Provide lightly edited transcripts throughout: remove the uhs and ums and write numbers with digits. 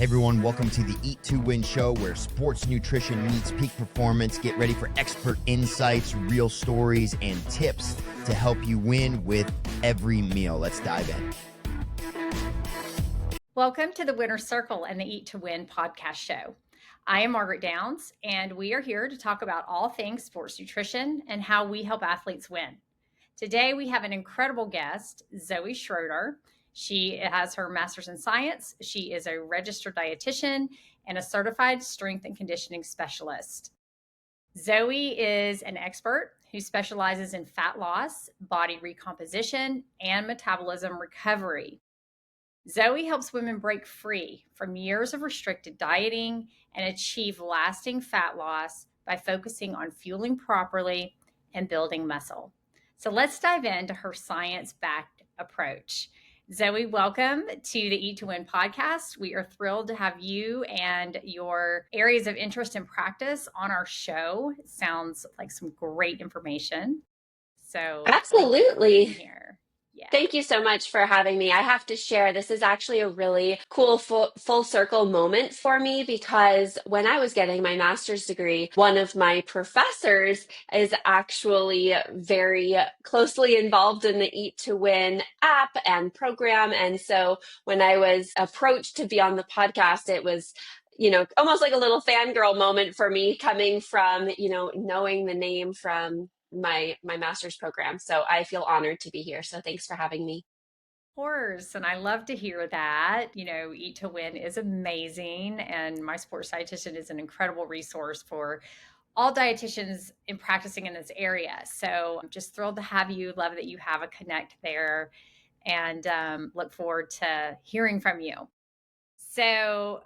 Hey everyone, welcome to the Eat to Win show where sports nutrition meets peak performance. Get ready for expert insights, real stories, and tips to help you win with every meal. Let's dive in. Welcome to the Winner's Circle and the Eat to Win podcast show. I am Margaret Downs, and we are here to talk about all things sports nutrition and how we help athletes win. Today, we have an incredible guest, Zoë Schroeder. She has her master's in science. She is a registered dietitian and a certified strength and conditioning specialist. Zoë is an expert who specializes in fat loss, body recomposition, and metabolism recovery. Zoë helps women break free from years of restricted dieting and achieve lasting fat loss by focusing on fueling properly and building muscle. So let's dive into her science-backed approach. Zoë, welcome to the Eat to Win podcast. We are thrilled to have you and your areas of interest and practice on our show. It sounds like some great information. So Absolutely. here. Yeah. Thank you so much for having me. I have to share, this is actually a really cool full circle moment for me because when I was getting my master's degree, one of my professors is actually very closely involved in the Eat to Win app and program. And so when I was approached to be on the podcast, it was almost like a little fangirl moment for me coming from, knowing the name from my master's program. So I feel honored to be here. So thanks for having me. Of course. And I love to hear that. Eat to Win is amazing. And my sports dietitian is an incredible resource for all dietitians in practicing in this area. So I'm just thrilled to have you. Love that you have a connect there and look forward to hearing from you. So,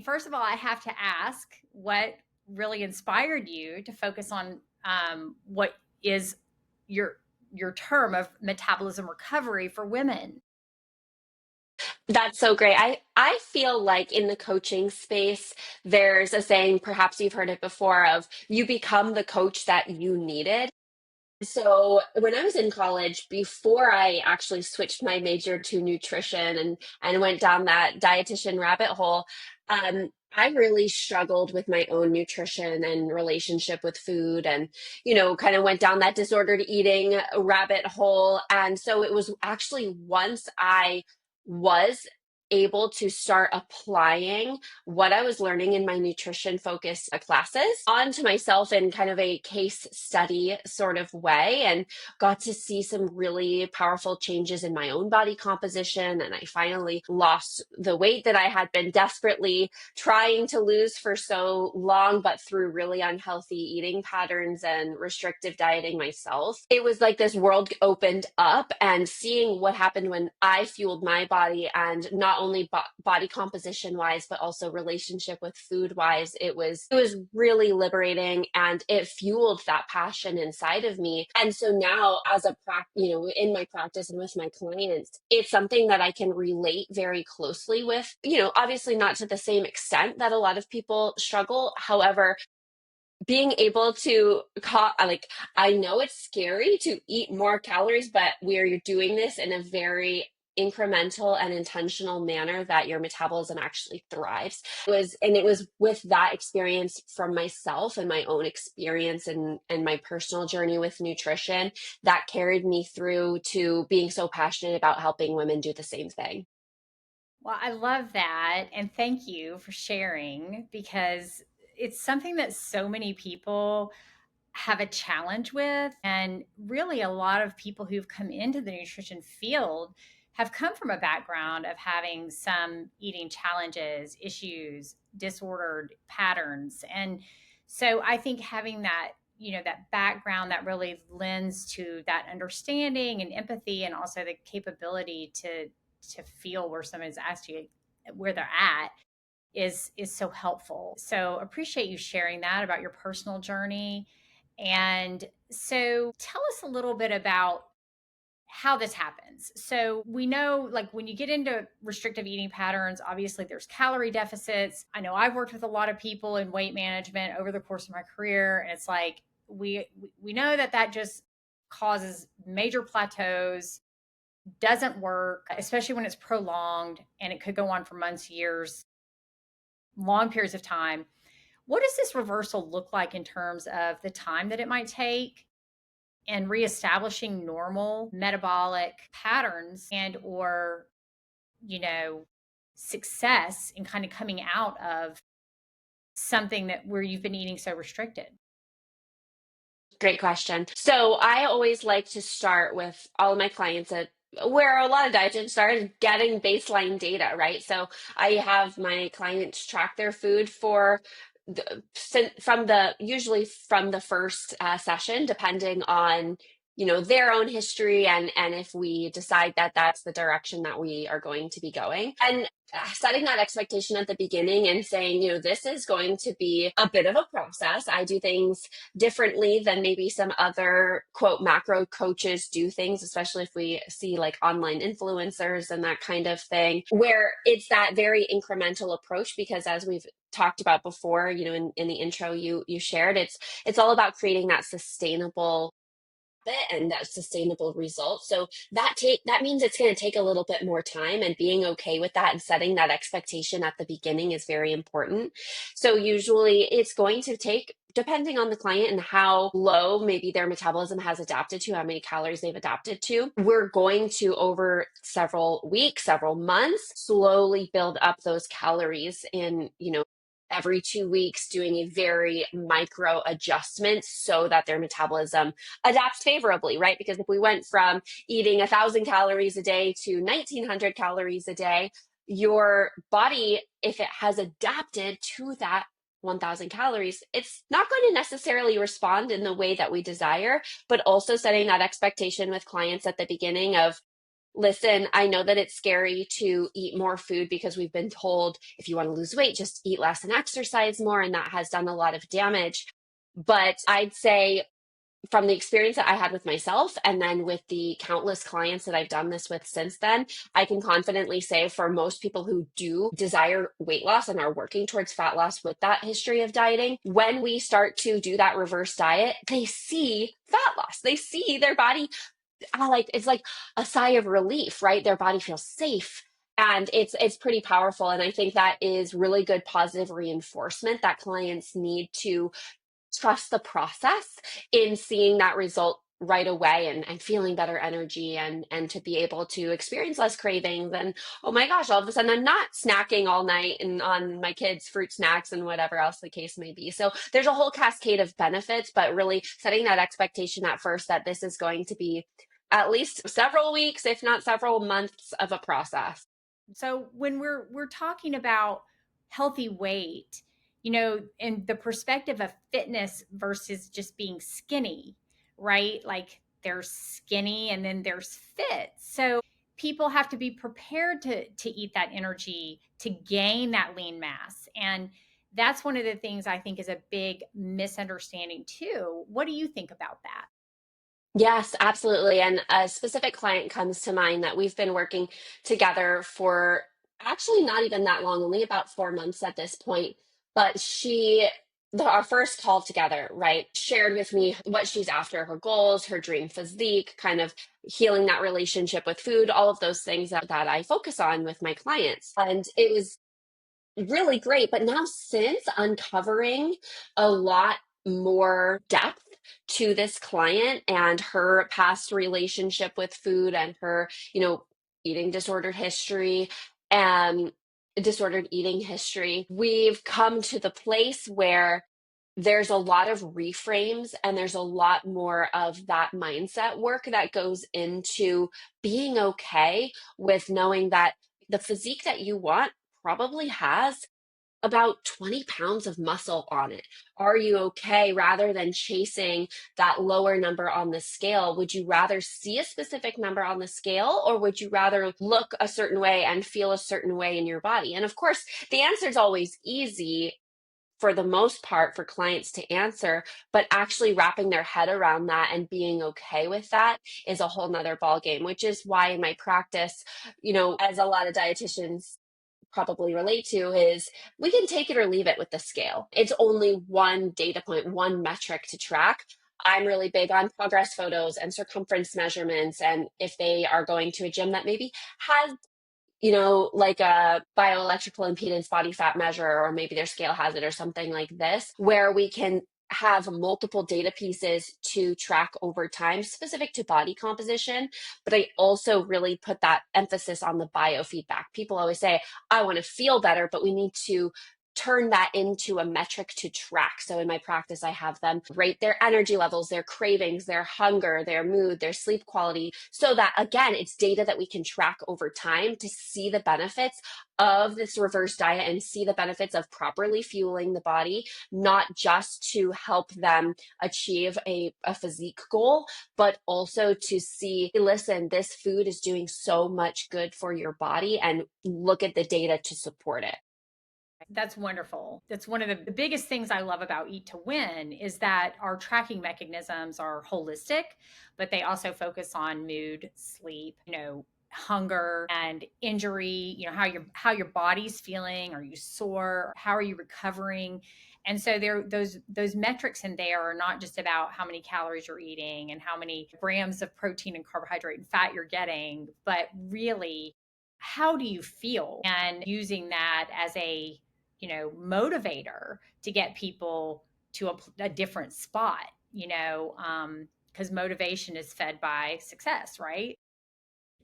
first of all, I have to ask what really inspired you to focus on what is your term of metabolism recovery for women. That's so great. I feel like in the coaching space, there's a saying, perhaps you've heard it before, of you become the coach that you needed. So when I was in college, before I actually switched my major to nutrition and went down that dietitian rabbit hole, I really struggled with my own nutrition and relationship with food and, kind of went down that disordered eating rabbit hole. And so it was actually once I was able to start applying what I was learning in my nutrition focused classes onto myself in kind of a case study sort of way, and got to see some really powerful changes in my own body composition. And I finally lost the weight that I had been desperately trying to lose for so long, but through really unhealthy eating patterns and restrictive dieting myself. It was like this world opened up, and seeing what happened when I fueled my body, and not only body composition wise, but also relationship with food wise, it was really liberating, and it fueled that passion inside of me. And so now, as a in my practice and with my clients, it's something that I can relate very closely with. Obviously not to the same extent that a lot of people struggle. However, being able to I know it's scary to eat more calories, but we're doing this in a very incremental and intentional manner that your metabolism actually thrives. It was with that experience from myself and my own experience and my personal journey with nutrition that carried me through to being so passionate about helping women do the same thing. Well, I love that. And thank you for sharing, because it's something that so many people have a challenge with. And really, a lot of people who've come into the nutrition field have come from a background of having some eating challenges, issues, disordered patterns. And so I think having that, that background that really lends to that understanding and empathy, and also the capability to feel where someone's asked you where they're at is so helpful. So appreciate you sharing that about your personal journey. And so tell us a little bit about how this happens. So we know, like, when you get into restrictive eating patterns, obviously there's calorie deficits. I know I've worked with a lot of people in weight management over the course of my career, and it's like we know that just causes major plateaus, doesn't work, especially when it's prolonged, and it could go on for months, years. long periods of time, what does this reversal look like in terms of the time that it might take and reestablishing normal metabolic patterns and or, you know, success in kind of coming out of something that where you've been eating so restricted? Great question. So I always like to start with all of my clients at where a lot of dietitians start getting baseline data, right? So I have my clients track their food for from the usually from the first session, depending on their own history and if we decide that that's the direction that we are going to be going. And setting that expectation at the beginning and saying, this is going to be a bit of a process. I do things differently than maybe some other quote macro coaches do things, especially if we see like online influencers and that kind of thing, where it's that very incremental approach. Because as we've talked about before, in the intro you shared, it's all about creating that sustainable and that sustainable result. So that means it's going to take a little bit more time, and being okay with that and setting that expectation at the beginning is very important. So usually it's going to take, depending on the client and how low maybe their metabolism has adapted to, how many calories they've adapted to, we're going to, over several weeks, several months, slowly build up those calories in, every 2 weeks, doing a very micro adjustment so that their metabolism adapts favorably, right? Because if we went from eating 1,000 calories a day to 1,900 calories a day, your body, if it has adapted to that 1,000 calories, it's not going to necessarily respond in the way that we desire. But also setting that expectation with clients at the beginning of, listen, I know that it's scary to eat more food because we've been told if you want to lose weight, just eat less and exercise more. And that has done a lot of damage. But I'd say, from the experience that I had with myself and then with the countless clients that I've done this with since then, I can confidently say for most people who do desire weight loss and are working towards fat loss with that history of dieting, when we start to do that reverse diet, they see fat loss. They see their body, it's like a sigh of relief, right? Their body feels safe. And it's pretty powerful. And I think that is really good positive reinforcement that clients need to trust the process in seeing that result right away, and feeling better energy, and to be able to experience less cravings. And oh my gosh, all of a sudden I'm not snacking all night and on my kids' fruit snacks and whatever else the case may be. So there's a whole cascade of benefits, but really setting that expectation at first that this is going to be at least several weeks, if not several months of a process. So when we're talking about healthy weight, in the perspective of fitness versus just being skinny, right? Like there's skinny and then there's fit. So people have to be prepared to eat that energy to gain that lean mass. And that's one of the things I think is a big misunderstanding too. What do you think about that? Yes, absolutely. And a specific client comes to mind that we've been working together for actually not even that long, only about 4 months at this point. But our first call together, right, shared with me what she's after, her goals, her dream physique, kind of healing that relationship with food, all of those things that I focus on with my clients. And it was really great. But now, since uncovering a lot more depth to this client and her past relationship with food and her, eating disordered history and disordered eating history, we've come to the place where there's a lot of reframes and there's a lot more of that mindset work that goes into being okay with knowing that the physique that you want probably has about 20 pounds of muscle on it. Are you okay? Rather than chasing that lower number on the scale, would you rather see a specific number on the scale, or would you rather look a certain way and feel a certain way in your body? And of course, the answer is always easy for the most part for clients to answer, but actually wrapping their head around that and being okay with that is a whole nother ballgame, which is why in my practice, as a lot of dietitians probably relate to, is we can take it or leave it with the scale. It's only one data point, one metric to track. I'm really big on progress photos and circumference measurements. And if they are going to a gym that maybe has like a bioelectrical impedance body fat measure, or maybe their scale has it or something like this, where we can have multiple data pieces to track over time specific to body composition. But I also really put that emphasis on the biofeedback. People always say, I want to feel better, but we need to turn that into a metric to track. So in my practice, I have them rate their energy levels, their cravings, their hunger, their mood, their sleep quality, so that again, it's data that we can track over time to see the benefits of this reverse diet and see the benefits of properly fueling the body, not just to help them achieve a physique goal, but also to see, listen, this food is doing so much good for your body, and look at the data to support it. That's wonderful. That's one of the biggest things I love about Eat to Win is that our tracking mechanisms are holistic, but they also focus on mood, sleep, hunger and injury, how your body's feeling. Are you sore? How are you recovering? And so there those metrics in there are not just about how many calories you're eating and how many grams of protein and carbohydrate and fat you're getting, but really how do you feel? And using that as a motivator to get people to a different spot, because motivation is fed by success, right?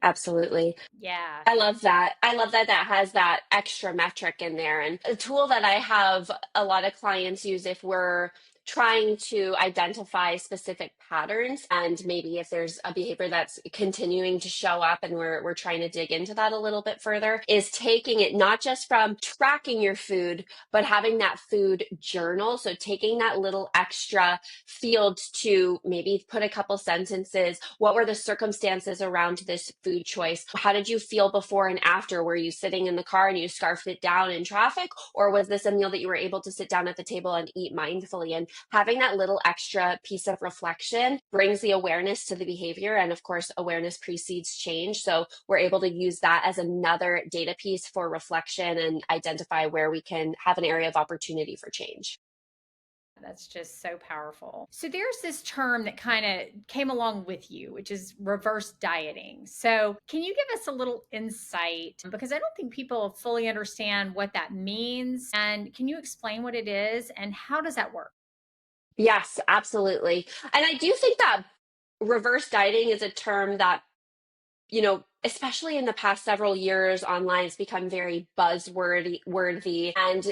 Absolutely. Yeah. I love that. I love that that has that extra metric in there. And a tool that I have a lot of clients use if we're trying to identify specific patterns, and maybe if there's a behavior that's continuing to show up and we're trying to dig into that a little bit further, is taking it not just from tracking your food, but having that food journal. So taking that little extra field to maybe put a couple sentences. What were the circumstances around this food choice? How did you feel before and after? Were you sitting in the car and you scarfed it down in traffic? Or was this a meal that you were able to sit down at the table and eat mindfully? And having that little extra piece of reflection brings the awareness to the behavior. And of course, awareness precedes change. So we're able to use that as another data piece for reflection and identify where we can have an area of opportunity for change. That's just so powerful. So there's this term that kind of came along with you, which is reverse dieting. So can you give us a little insight? Because I don't think people fully understand what that means. And can you explain what it is and how does that work? Yes, absolutely. And I do think that reverse dieting is a term that, especially in the past several years online, it's become very buzzworthy. And,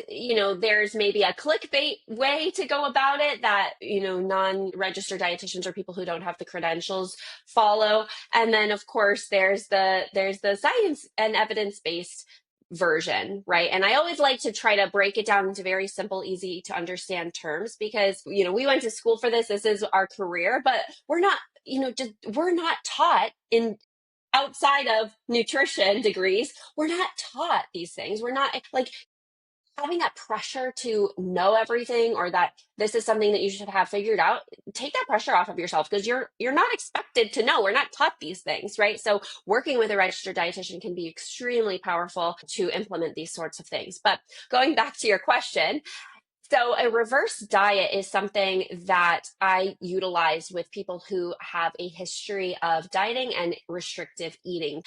there's maybe a clickbait way to go about it that, non-registered dietitians or people who don't have the credentials follow. And then of course there's the science and evidence-based version, right? And I always like to try to break it down into very simple, easy to understand terms, because, we went to school for this. This is our career, but we're not taught in outside of nutrition degrees, we're not taught these things. We're not like having that pressure to know everything, or that this is something that you should have figured out. Take that pressure off of yourself, because you're not expected to know. We're not taught these things, right? So working with a registered dietitian can be extremely powerful to implement these sorts of things. But going back to your question, so a reverse diet is something that I utilize with people who have a history of dieting and restrictive eating,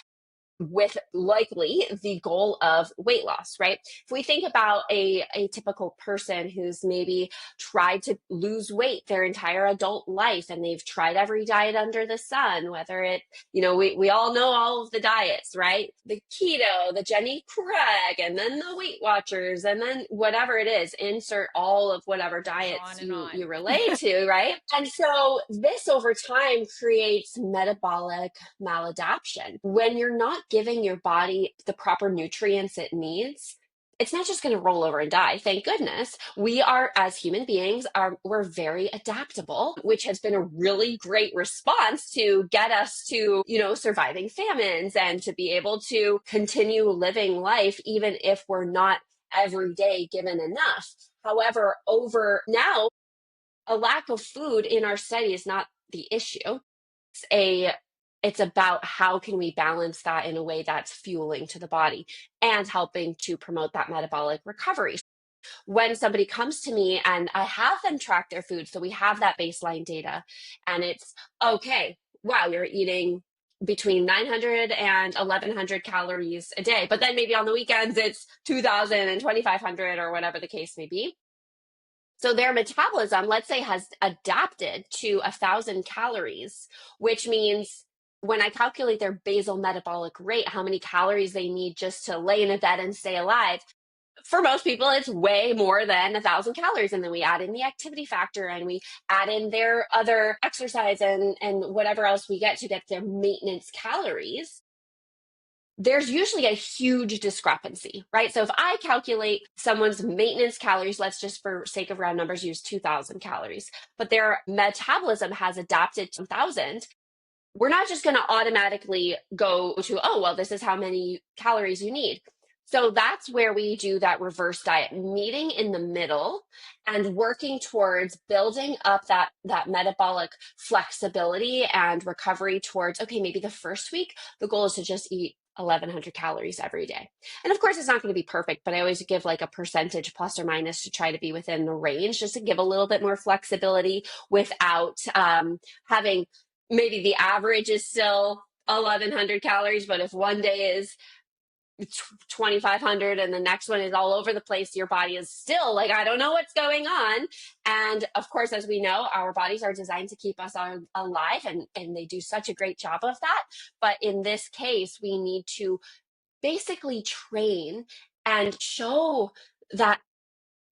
with likely the goal of weight loss, right? If we think about a typical person who's maybe tried to lose weight their entire adult life, and they've tried every diet under the sun, whether it, we all know all of the diets, right? The keto, the Jenny Craig, and then the Weight Watchers, and then whatever it is, insert all of whatever diets On and you on. relate to, right? And so this over time creates metabolic maladaptation. When you're not giving your body the proper nutrients it needs, it's not just going to roll over and die. Thank goodness. We are, as human beings, we're very adaptable, which has been a really great response to get us to, surviving famines and to be able to continue living life, even if we're not every day given enough. However, over now, a lack of food in our study is not the issue. A it's about how can we balance that in a way that's fueling to the body and helping to promote that metabolic recovery. When somebody comes to me and I have them track their food, so we have that baseline data, and it's okay, wow, you're eating between 900 and 1100 calories a day. But then maybe on the weekends, it's 2000 and 2500 or whatever the case may be. So their metabolism, let's say, has adapted to 1,000 calories, which means when I calculate their basal metabolic rate, how many calories they need just to lay in a bed and stay alive, for most people, it's way more than 1,000 calories. And then we add in the activity factor and we add in their other exercise and whatever else we get to get their maintenance calories. There's usually a huge discrepancy, right? So if I calculate someone's maintenance calories, let's just for sake of round numbers use 2,000 calories, but their metabolism has adapted to 1,000, we're not just going to automatically go to, oh, well, this is how many calories you need. So that's where we do that reverse diet, meeting in the middle and working towards building up that metabolic flexibility and recovery towards, okay, maybe the first week, the goal is to just eat 1,100 calories every day. And of course, it's not going to be perfect, but I always give like a percentage plus or minus to try to be within the range, just to give a little bit more flexibility without having maybe the average is still 1,100 calories, but if one day is 2,500 and the next one is all over the place, your body is still like, I don't know what's going on. And of course, as we know, our bodies are designed to keep us alive, and they do such a great job of that. But in this case, we need to basically train and show that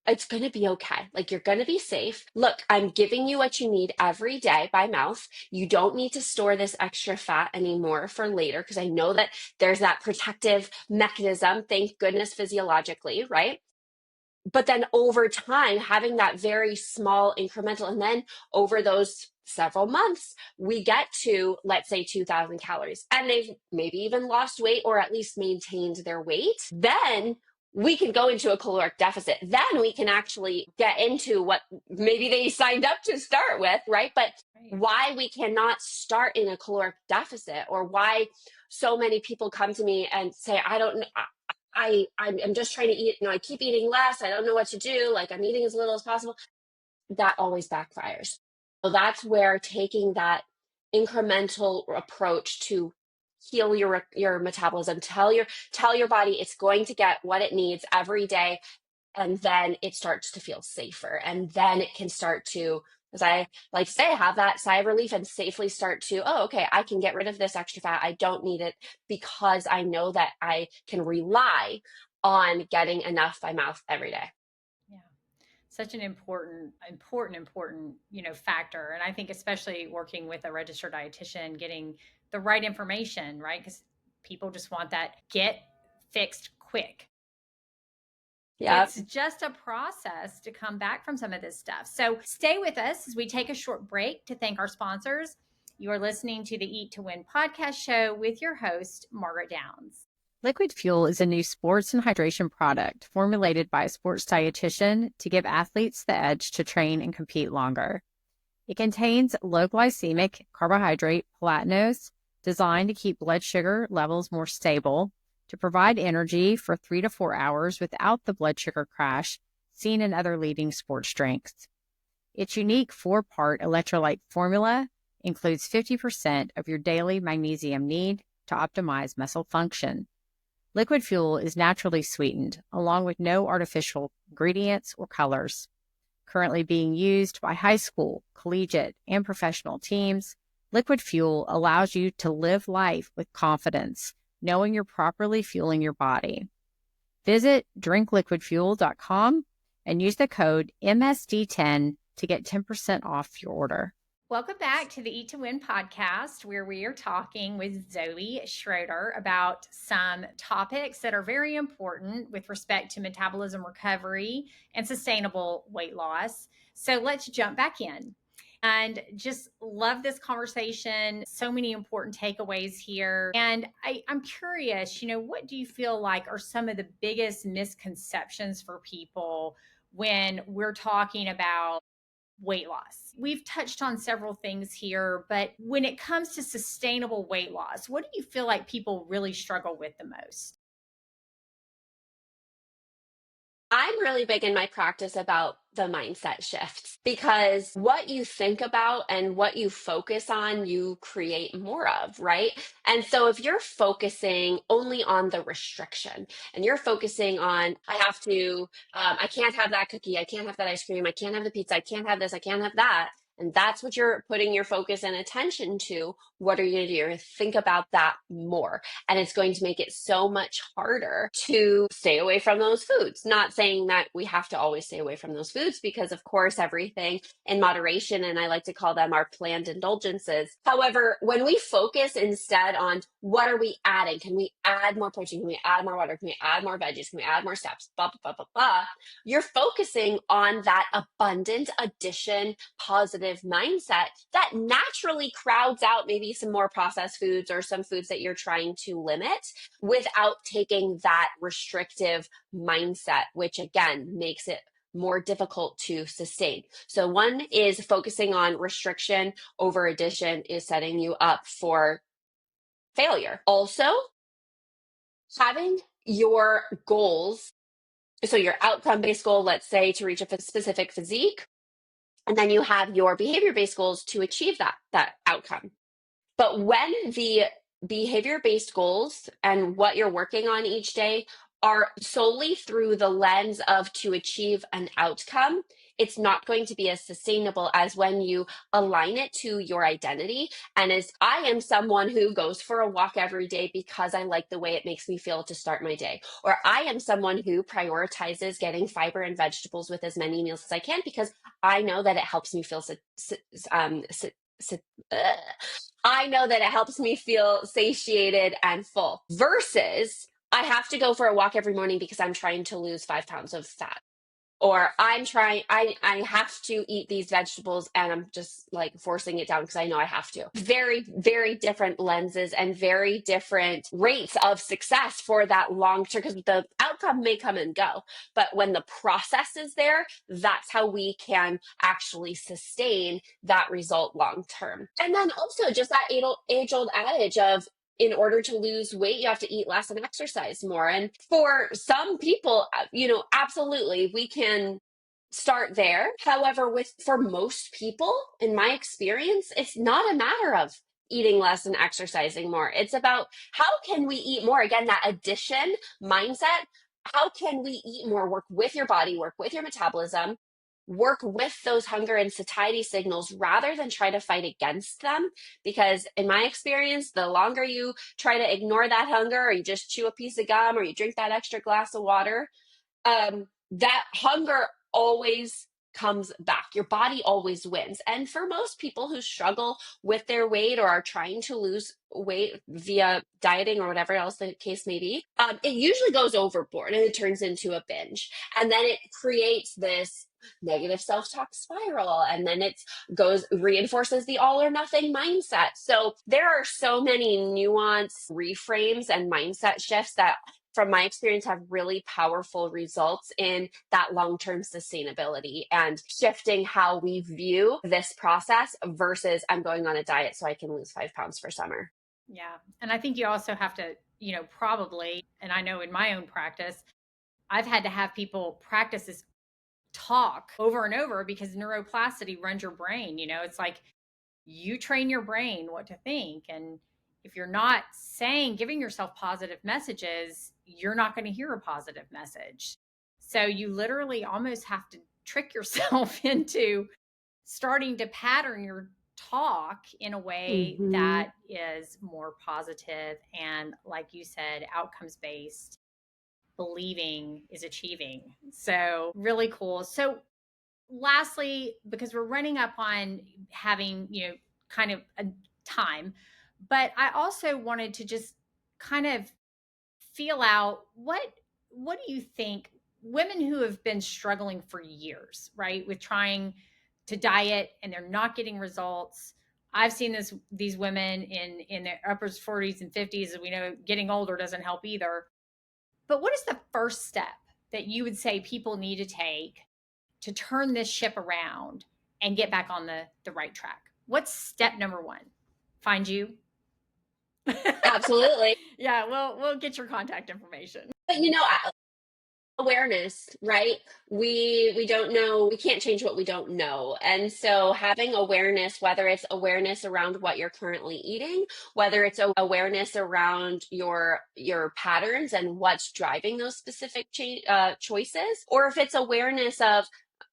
it's going to be okay. Like, you're going to be safe. Look, I'm giving you what you need every day by mouth. You don't need to store this extra fat anymore for later, because I know that there's that protective mechanism, thank goodness, physiologically, right? But then over time, having that very small incremental, and then over those several months, we get to, let's say, 2,000 calories, and they've maybe even lost weight or at least maintained their weight. Then we can go into a caloric deficit. Then we can actually get into what maybe they signed up to start with, right? But why we cannot start in a caloric deficit, or why so many people come to me and say, I don't know, I'm just trying to eat, I keep eating less. I don't know what to do. Like, I'm eating as little as possible. That always backfires. So that's where taking that incremental approach to heal your metabolism, tell your body it's going to get what it needs every day, and then it starts to feel safer, and then it can start to, as I like to say, have that sigh of relief and safely start to, oh, okay, I can get rid of this extra fat. I don't need it, because I know that I can rely on getting enough by mouth every day. Yeah. Such an important, factor. And I think especially working with a registered dietitian, getting the right information, right? Because people just want that get fixed quick. Yeah. It's just a process to come back from some of this stuff. So stay with us as we take a short break to thank our sponsors. You are listening to the Eat to Win podcast show with your host, Margaret Downs. Liquid Fuel is a new sports and hydration product formulated by a sports dietitian to give athletes the edge to train and compete longer. It contains low glycemic carbohydrate platinose designed to keep blood sugar levels more stable, to provide energy for 3 to 4 hours without the blood sugar crash seen in other leading sports drinks. Its unique 4-part electrolyte formula includes 50% of your daily magnesium need to optimize muscle function. Liquid Fuel is naturally sweetened, along with no artificial ingredients or colors. Currently being used by high school, collegiate, and professional teams, Liquid Fuel allows you to live life with confidence, knowing you're properly fueling your body. Visit drinkliquidfuel.com and use the code MSD10 to get 10% off your order. Welcome back to the Eat to Win podcast, where we are talking with Zoë Schroeder about some topics that are very important with respect to metabolism recovery and sustainable weight loss. So let's jump back in. And just love this conversation. So many important takeaways here. And I'm curious, what do you feel like are some of the biggest misconceptions for people when we're talking about weight loss? We've touched on several things here, but when it comes to sustainable weight loss, what do you feel like people really struggle with the most? I'm really big in my practice about the mindset shifts because what you think about and what you focus on, you create more of, right? And so if you're focusing only on the restriction and you're focusing on, I can't have that cookie, I can't have that ice cream, I can't have the pizza, I can't have this, I can't have that. And that's what you're putting your focus and attention to. What are you going to do? You're going to think about that more. And it's going to make it so much harder to stay away from those foods. Not saying that we have to always stay away from those foods, because of course everything in moderation, and I like to call them our planned indulgences. However, when we focus instead on what are we adding, can we add more protein, can we add more water, can we add more veggies, can we add more steps, blah blah blah blah blah, you're focusing on that abundant addition positive mindset that naturally crowds out maybe some more processed foods or some foods that you're trying to limit, without taking that restrictive mindset, which again makes it more difficult to sustain. So one is focusing on restriction over addition is setting you up for failure. Also, having your goals, so your outcome-based goal, let's say to reach a specific physique, and then you have your behavior-based goals to achieve that outcome. But when the behavior-based goals and what you're working on each day are solely through the lens of to achieve an outcome, it's not going to be as sustainable as when you align it to your identity. And as I am someone who goes for a walk every day because I like the way it makes me feel to start my day, or I am someone who prioritizes getting fiber and vegetables with as many meals as I can because I know that it helps me feel I know that it helps me feel satiated and full, versus I have to go for a walk every morning because I'm trying to lose 5 pounds of fat. Or I have to eat these vegetables and I'm just like forcing it down because I know I have to. Very, very different lenses and very different rates of success for that long term, because the outcome may come and go. But when the process is there, that's how we can actually sustain that result long term. And then also just that age old adage of, in order to lose weight, you have to eat less and exercise more. And for some people, absolutely, we can start there. However, for most people, in my experience, it's not a matter of eating less and exercising more. It's about how can we eat more? Again, that addition mindset. How can we eat more? Work with your body, work with your metabolism, work with those hunger and satiety signals rather than try to fight against them. Because in my experience, the longer you try to ignore that hunger, or you just chew a piece of gum, or you drink that extra glass of water, that hunger always comes back. Your body always wins. And for most people who struggle with their weight or are trying to lose weight via dieting or whatever else the case may be, it usually goes overboard and it turns into a binge. And then it creates this negative self-talk spiral, and then it reinforces the all or nothing mindset. So there are so many nuanced reframes and mindset shifts that, from my experience, have really powerful results in that long-term sustainability and shifting how we view this process versus I'm going on a diet so I can lose 5 pounds for summer. Yeah. And I think you also have to, probably, and I know in my own practice, I've had to have people practice this talk over and over because neuroplasticity runs your brain. It's like you train your brain what to think. And if you're not giving yourself positive messages, you're not going to hear a positive message. So you literally almost have to trick yourself into starting to pattern your talk in a way that is more positive and, like you said, outcomes based. Believing is achieving. So really cool. So lastly, because we're running up on having, kind of a time, but I also wanted to just kind of feel out what do you think women who have been struggling for years, right, with trying to diet and they're not getting results. I've seen these women in their upper 40s and 50s, and we know getting older doesn't help either. But what is the first step that you would say people need to take to turn this ship around and get back on the right track? What's step number one? Find you. Absolutely. Yeah, we'll get your contact information. But Awareness, right? We don't know, we can't change what we don't know. And so having awareness, whether it's awareness around what you're currently eating, whether it's awareness around your patterns and what's driving those specific choices, or if it's awareness of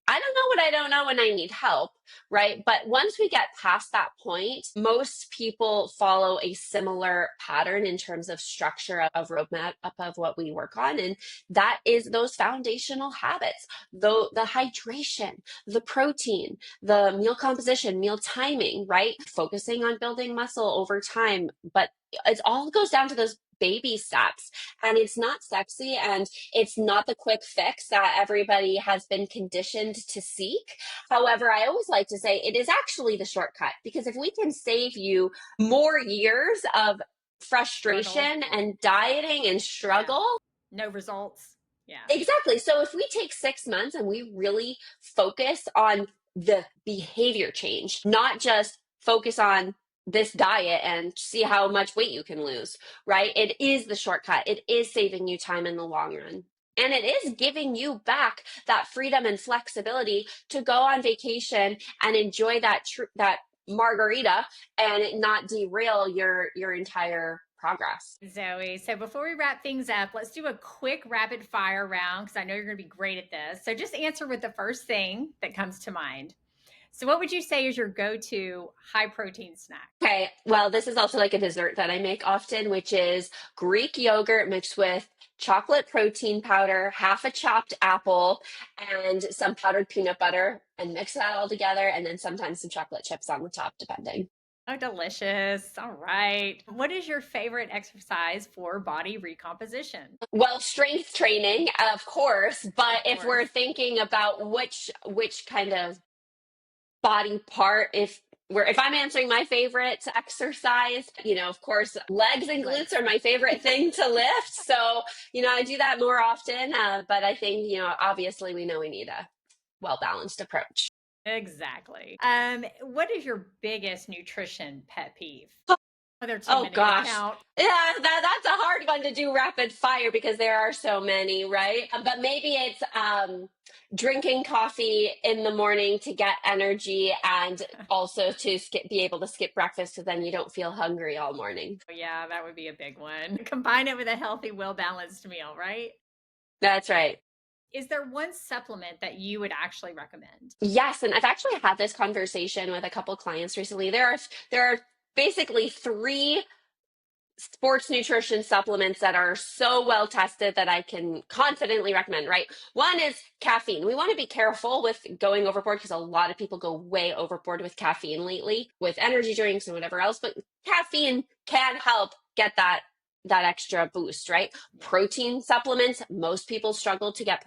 I don't know what I don't know and I need help, right? But once we get past that point, most people follow a similar pattern in terms of structure of roadmap up of what we work on. And that is those foundational habits, though the hydration, the protein, the meal composition, meal timing, right? Focusing on building muscle over time. But it all goes down to those baby steps, and it's not sexy, and it's not the quick fix that everybody has been conditioned to seek. However, I always like to say it is actually the shortcut, because if we can save you more years of frustration and dieting and struggle, no results. Yeah. Exactly. So if we take 6 months and we really focus on the behavior change, not just focus on this diet and see how much weight you can lose, right? It is the shortcut. It is saving you time in the long run. And it is giving you back that freedom and flexibility to go on vacation and enjoy that margarita and it not derail your entire progress. Zoe, so before we wrap things up, let's do a quick rapid fire round because I know you're going to be great at this. So just answer with the first thing that comes to mind. So what would you say is your go-to high protein snack? Okay, well, this is also like a dessert that I make often, which is Greek yogurt mixed with chocolate protein powder, half a chopped apple, and some powdered peanut butter, and mix that all together, and then sometimes some chocolate chips on the top, depending. Oh, delicious. All right. What is your favorite exercise for body recomposition? Well, strength training, of course, but if we're thinking about which kind of body part, if I'm answering my favorite exercise, of course, legs and glutes are my favorite thing to lift. So, I do that more often. But I think, obviously we know we need a well-balanced approach. Exactly. What is your biggest nutrition pet peeve? Are there too Oh many gosh. to count? Yeah, that's a hard one to do rapid fire because there are so many, right? But maybe it's drinking coffee in the morning to get energy and also to be able to skip breakfast so then you don't feel hungry all morning. Yeah, that would be a big one. Combine it with a healthy, well-balanced meal, right? That's right. Is there one supplement that you would actually recommend? Yes, and I've actually had this conversation with a couple clients recently. There are basically three sports nutrition supplements that are so well tested that I can confidently recommend, right? One is caffeine. We want to be careful with going overboard because a lot of people go way overboard with caffeine lately with energy drinks and whatever else, but caffeine can help get that extra boost, right? Protein supplements, most people struggle to get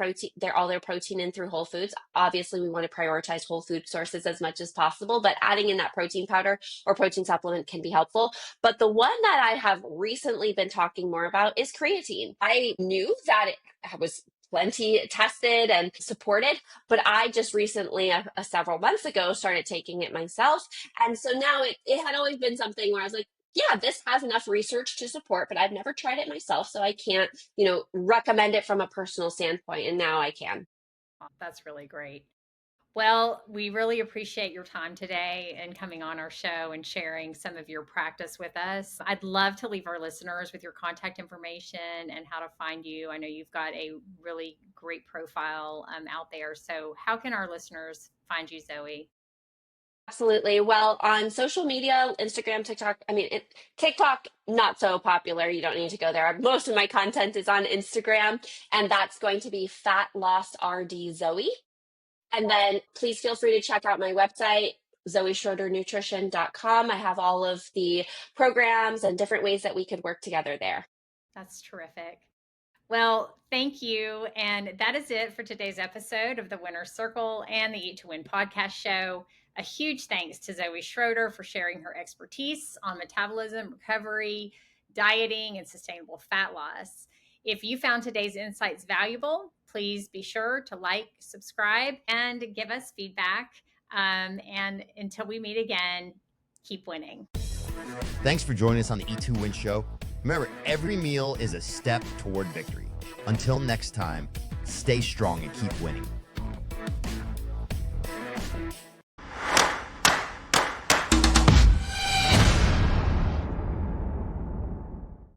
all their protein in through whole foods. Obviously, we want to prioritize whole food sources as much as possible, but adding in that protein powder or protein supplement can be helpful. But the one that I have recently been talking more about is creatine. I knew that it was plenty tested and supported, but I just recently, several months ago, started taking it myself. And so now it had always been something where I was like, yeah, this has enough research to support, but I've never tried it myself. So I can't, recommend it from a personal standpoint. And now I can. Oh, that's really great. Well, we really appreciate your time today and coming on our show and sharing some of your practice with us. I'd love to leave our listeners with your contact information and how to find you. I know you've got a really great profile out there. So, how can our listeners find you, Zoe? Absolutely. Well, on social media, Instagram, TikTok, TikTok, not so popular. You don't need to go there. Most of my content is on Instagram, and that's going to be Fat Loss RD Zoe. And then please feel free to check out my website, zoeschroedernutrition.com. I have all of the programs and different ways that we could work together there. That's terrific. Well, thank you. And that is it for today's episode of the Winner's Circle and the Eat to Win podcast show. A huge thanks to Zoë Schroeder for sharing her expertise on metabolism, recovery, dieting, and sustainable fat loss. If you found today's insights valuable, please be sure to like, subscribe, and give us feedback. And until we meet again, keep winning. Thanks for joining us on the Eat to Win show. Remember, every meal is a step toward victory. Until next time, stay strong and keep winning.